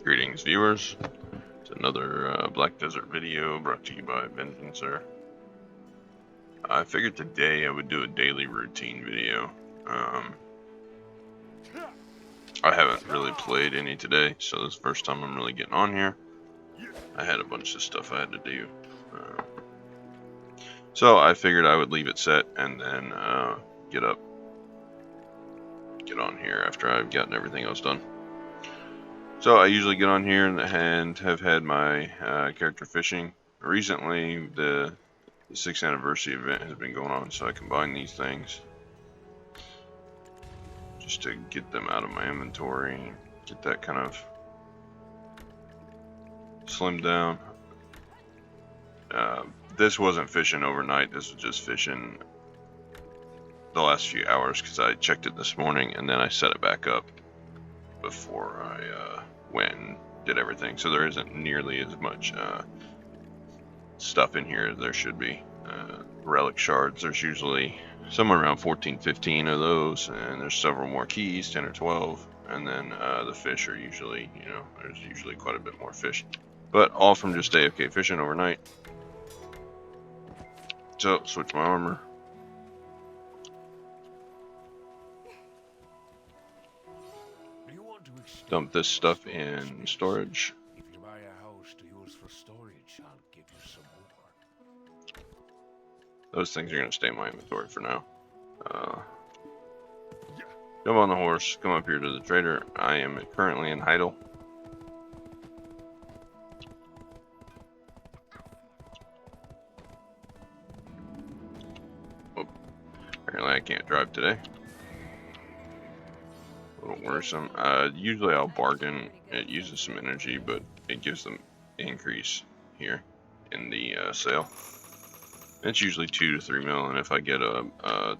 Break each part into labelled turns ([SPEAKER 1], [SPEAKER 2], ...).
[SPEAKER 1] Greetings, viewers. It's another Black Desert video brought to you by Vengeancer. I figured today I would do a daily routine video. I haven't really played any today, so this is the first time I'm really getting on here. I had a bunch of stuff I had to do. So I figured I would leave it set and then get on here after I've gotten everything else done. So I usually get on here and have had my character fishing. Recently, the 6th anniversary event has been going on, so I combine these things just to get them out of my inventory and get that kind of slimmed down. This wasn't fishing overnight, this was just fishing the last few hours because I checked it this morning and then I set it back up before I went and did everything. So there isn't nearly as much stuff in here as there should be. Relic shards, there's usually somewhere around 14, 15 of those, and there's several more keys, 10 or 12, and then the fish are usually, there's usually quite a bit more fish. But all from just AFK fishing overnight. So, switch my armor. Dump this stuff in storage.
[SPEAKER 2] If you buy a house to use for storage, I'll give you some more.
[SPEAKER 1] Those things are going to stay in my inventory for now. Jump on the horse, come up here to the trader. I am currently in Heidel. Oh, apparently I can't drive today. A little worrisome. Usually I'll bargain. It uses some energy, but it gives them increase here in the sale. It's usually 2 to 3 mil, and if I get a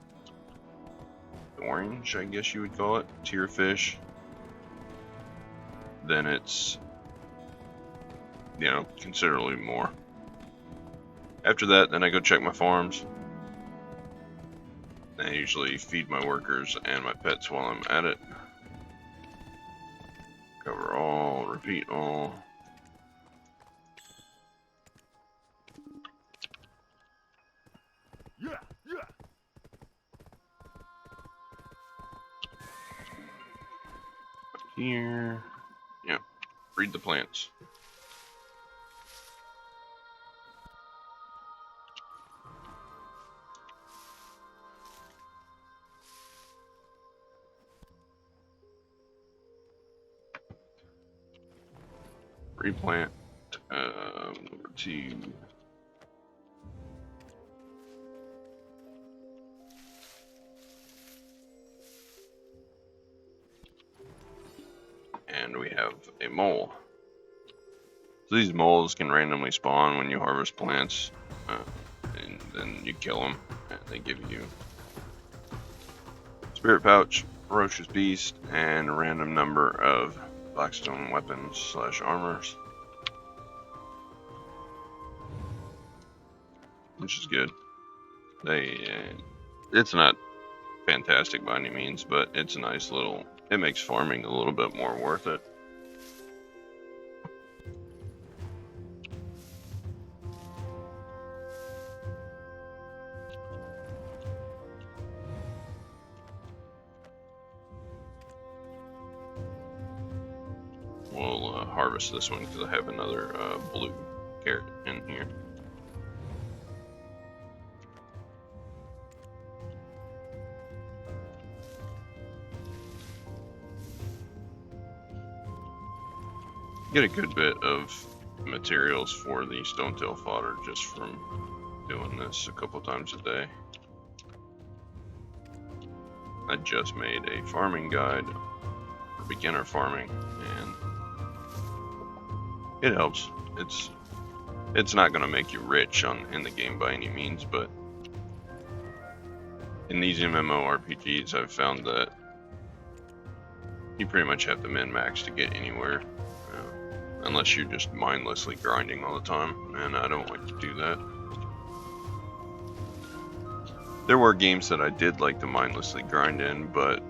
[SPEAKER 1] orange, I guess you would call it, tier fish, then it's, considerably more. After that, then I go check my farms. I usually feed my workers and my pets while I'm at it. Cover all, repeat all. Here, yeah, breed the plants. Replant, number 2. And we have a mole. So these moles can randomly spawn when you harvest plants, and then you kill them, and they give you spirit pouch, ferocious beast, and a random number of blackstone weapons / armors, which is good. It's not fantastic by any means, but it's a nice little. It makes farming a little bit more worth it. We'll harvest this one because I have another blue carrot in here. Get a good bit of materials for the stone-tail fodder just from doing this a couple times a day. I just made a farming guide for beginner farming, and it helps. It's not going to make you rich in the game by any means, but in these MMORPGs I've found that you pretty much have to min-max to get anywhere. Unless you're just mindlessly grinding all the time, and I don't like to do that. There were games that I did like to mindlessly grind in, but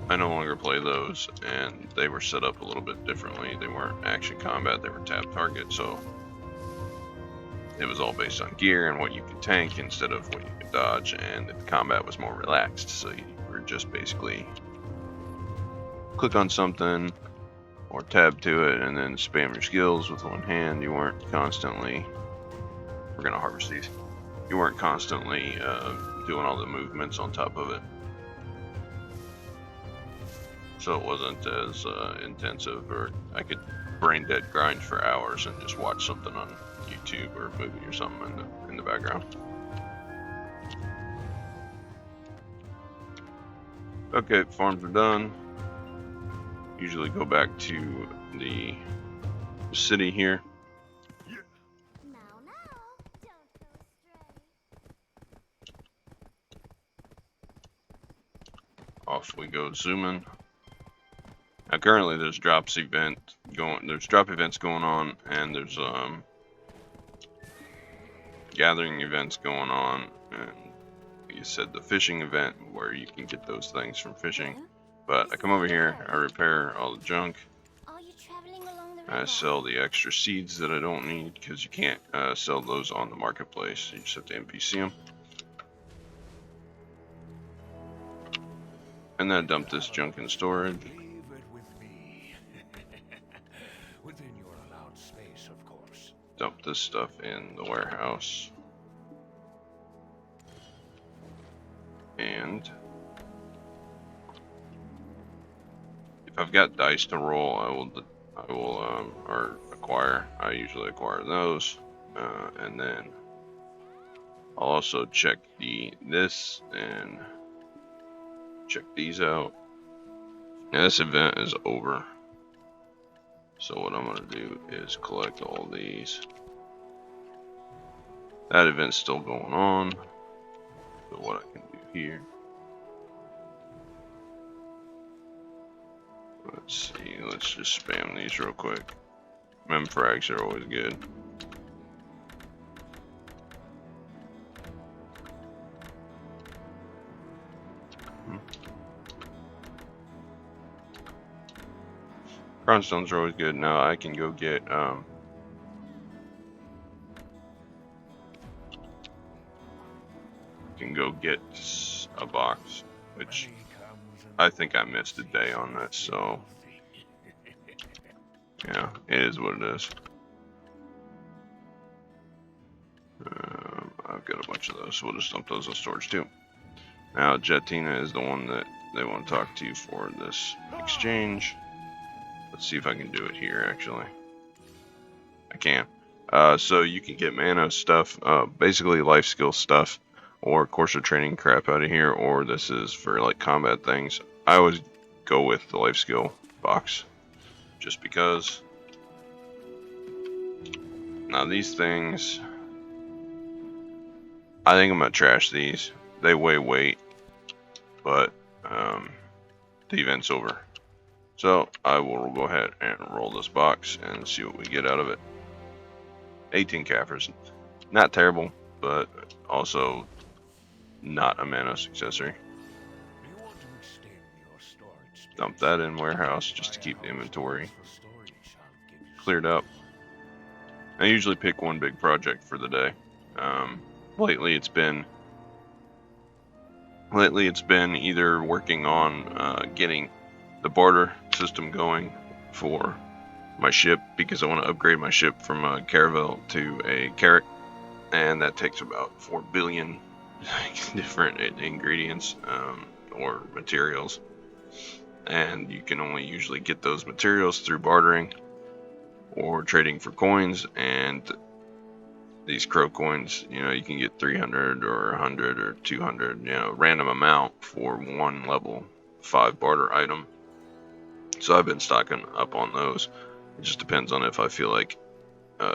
[SPEAKER 1] I no longer play those, and they were set up a little bit differently. They weren't action combat, they were tab target, so it was all based on gear and what you could tank instead of what you could dodge, and the combat was more relaxed, so you were just basically click on something or tab to it and then spam your skills with one hand. You weren't constantly, we're going to harvest these, you weren't constantly doing all the movements on top of it. So it wasn't as intensive, or I could brain dead grind for hours and just watch something on YouTube or movie or something in the background. Okay, farms are done. Usually go back to the city here.
[SPEAKER 3] Now, don't go astray.
[SPEAKER 1] Off we go zooming. Now currently there's drop events going on, and there's gathering events going on, and like you said, the fishing event where you can get those things from fishing. But I come over here, I repair all the junk,
[SPEAKER 3] Are you traveling along the river?
[SPEAKER 1] I sell the extra seeds that I don't need, because you can't sell those on the marketplace, you just have to NPC them. And then dump this junk in storage.
[SPEAKER 2] Leave it with me. Within your allowed space, of course.
[SPEAKER 1] Dump this stuff in the warehouse. And if I've got dice to roll, I will acquire. I usually acquire those, and then I'll also check this and check these out. Now this event is over, so what I'm gonna do is collect all these. That event's still going on, so what I can do here, let's see, let's just spam these real quick. Mem frags are always good. Crownstones are always good. Now I can go get a box, which I think I missed a day on this, so yeah, it is what it is. I've got a bunch of those, so we'll just dump those in storage too. Now Jetina is the one that they want to talk to for this exchange. Let's see if I can do it here, actually. I can. So you can get mana stuff, basically life skill stuff, or course of training crap out of here, or this is for like combat things. I always go with the life skill box, just because. Now these things, I think I'm gonna trash these. They weigh weight, but the event's over. So I will go ahead and roll this box and see what we get out of it. 18 Kaffers. Not terrible, but also not a mana accessory. Dump that in warehouse just to keep the inventory cleared up. I usually pick one big project for the day. Lately it's been either working on getting the barter system going for my ship, because I want to upgrade my ship from a caravel to a carrack, and that takes about 4 billion different ingredients or materials, and you can only usually get those materials through bartering or trading for coins. And these crow coins, you can get 300 or 100 or 200, random amount for one level 5 barter item. So I've been stocking up on those. It just depends on if I feel like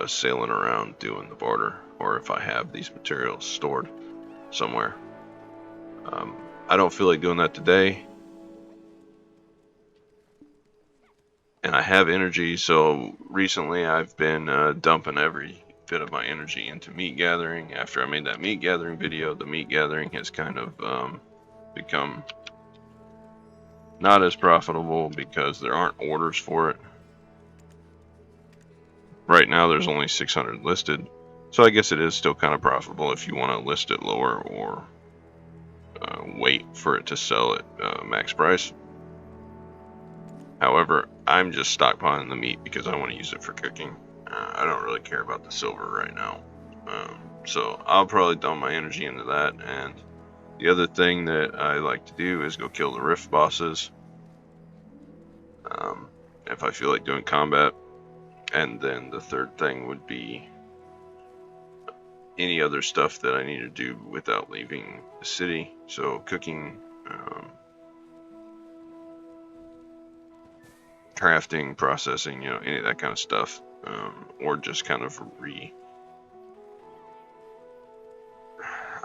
[SPEAKER 1] sailing around doing the barter, or if I have these materials stored somewhere. I don't feel like doing that today, and I have energy, so recently I've been dumping every bit of my energy into meat gathering. After I made that meat gathering video, the meat gathering has kind of become not as profitable because there aren't orders for it. Right now there's only 600 listed, so I guess it is still kind of profitable if you want to list it lower or wait for it to sell at max price. However, I'm just stockpiling the meat because I want to use it for cooking. I don't really care about the silver right now. So I'll probably dump my energy into that. And the other thing that I like to do is go kill the rift bosses. If I feel like doing combat. And then the third thing would be any other stuff that I need to do without leaving the city. So cooking, crafting, processing, any of that kind of stuff. Or just kind of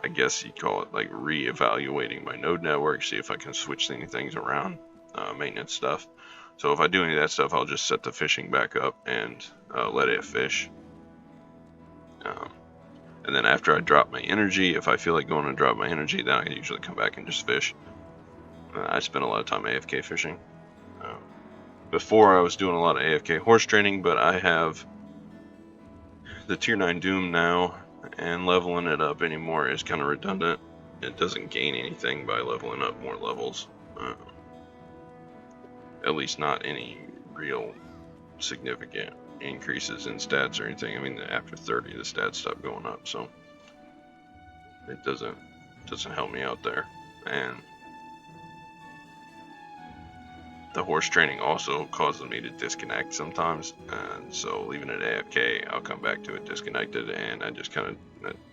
[SPEAKER 1] I guess you'd call it like re-evaluating my node network, see if I can switch any things around, maintenance stuff. So if I do any of that stuff, I'll just set the fishing back up and let it fish. And then after I drop my energy, if I feel like going to drop my energy, then I usually come back and just fish. I spend a lot of time AFK fishing. Before I was doing a lot of AFK horse training, but I have the tier 9 Doom now, and leveling it up anymore is kind of redundant. It doesn't gain anything by leveling up more levels. At least not any real significant increases in stats or anything. I mean, after 30 the stats stop going up, so it doesn't help me out there. And the horse training also causes me to disconnect sometimes, and so leaving it AFK, I'll come back to it disconnected, and I just kind of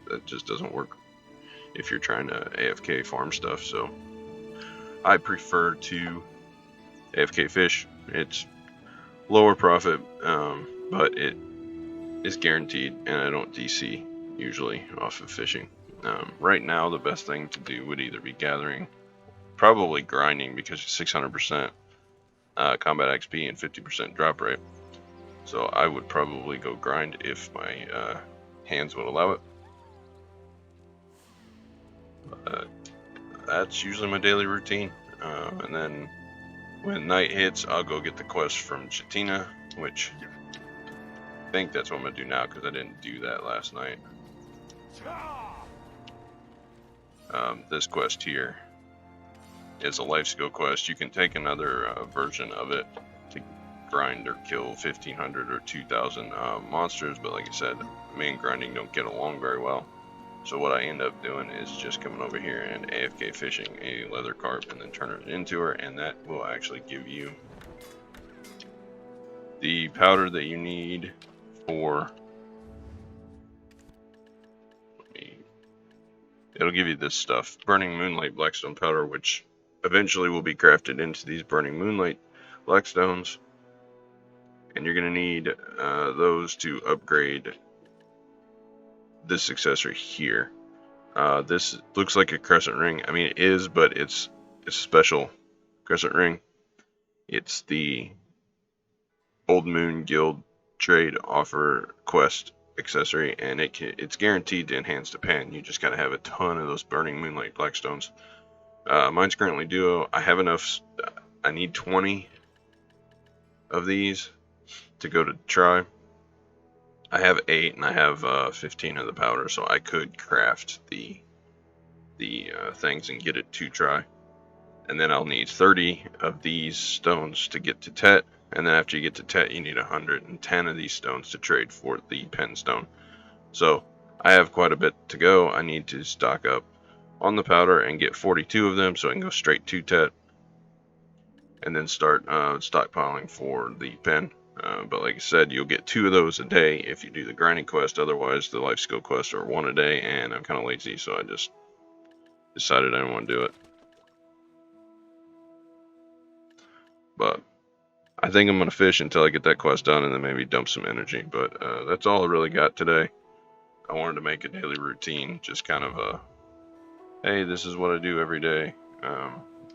[SPEAKER 1] that just doesn't work if you're trying to AFK farm stuff. So I prefer to AFK fish. It's lower profit, but it is guaranteed, and I don't DC usually off of fishing. Right now, the best thing to do would either be gathering, probably grinding, because it's 600% combat XP and 50% drop rate. So I would probably go grind if my hands would allow it. That's usually my daily routine. And then when night hits, I'll go get the quest from Chatina, which I think that's what I'm going to do now because I didn't do that last night. This quest here is a life skill quest. You can take another version of it to grind or kill 1,500 or 2,000 monsters, but like I said, me and grinding don't get along very well. So what I end up doing is just coming over here and AFK fishing a leather carp and then turn it into her, and that will actually give you the powder that you need for, it'll give you this stuff, Burning Moonlight Blackstone powder, which eventually will be crafted into these Burning Moonlight Blackstones, and you're going to need those to upgrade this accessory here. This looks like a crescent ring. I mean, it is, but it's a special crescent ring. It's the Old Moon Guild trade offer quest accessory, and it's guaranteed to enhance the pen. You just gotta have a ton of those Burning Moonlight Blackstones. Mine's currently duo. I have enough. I need 20 of these to go to try. I have 8 and I have 15 of the powder, so I could craft the things and get it to try. And then I'll need 30 of these stones to get to Tet, and then after you get to Tet, you need 110 of these stones to trade for the pen stone. So I have quite a bit to go. I need to stock up on the powder and get 42 of them so I can go straight to Tet, and then start stockpiling for the pen. But like I said, you'll get 2 of those a day if you do the grinding quest. Otherwise, the life skill quests are 1 a day, and I'm kind of lazy, so I just decided I didn't want to do it. But I think I'm going to fish until I get that quest done, and then maybe dump some energy. But that's all I really got today. I wanted to make a daily routine, just kind of a, hey, this is what I do every day.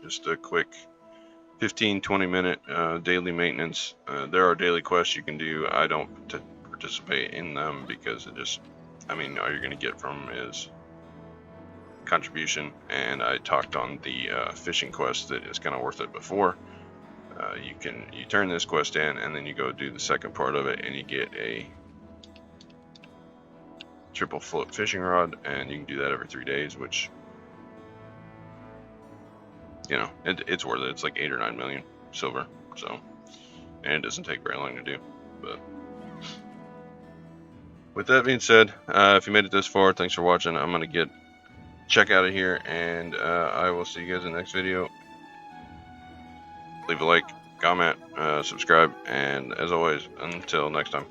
[SPEAKER 1] Just a quick 15-20 minute daily maintenance. There are daily quests you can do. I don't participate in them because it just, I mean, all you're going to get from them is contribution, and I talked on the fishing quest that is kind of worth it before. You turn this quest in, and then you go do the second part of it, and you get a triple float fishing rod, and you can do that every 3 days, which, you know, it's worth it. It's like 8 or 9 million silver, so, and it doesn't take very long to do. But with that being said, if you made it this far, thanks for watching. I'm gonna check out of here, and I will see you guys in the next video. Leave a like, comment, subscribe, and as always, until next time.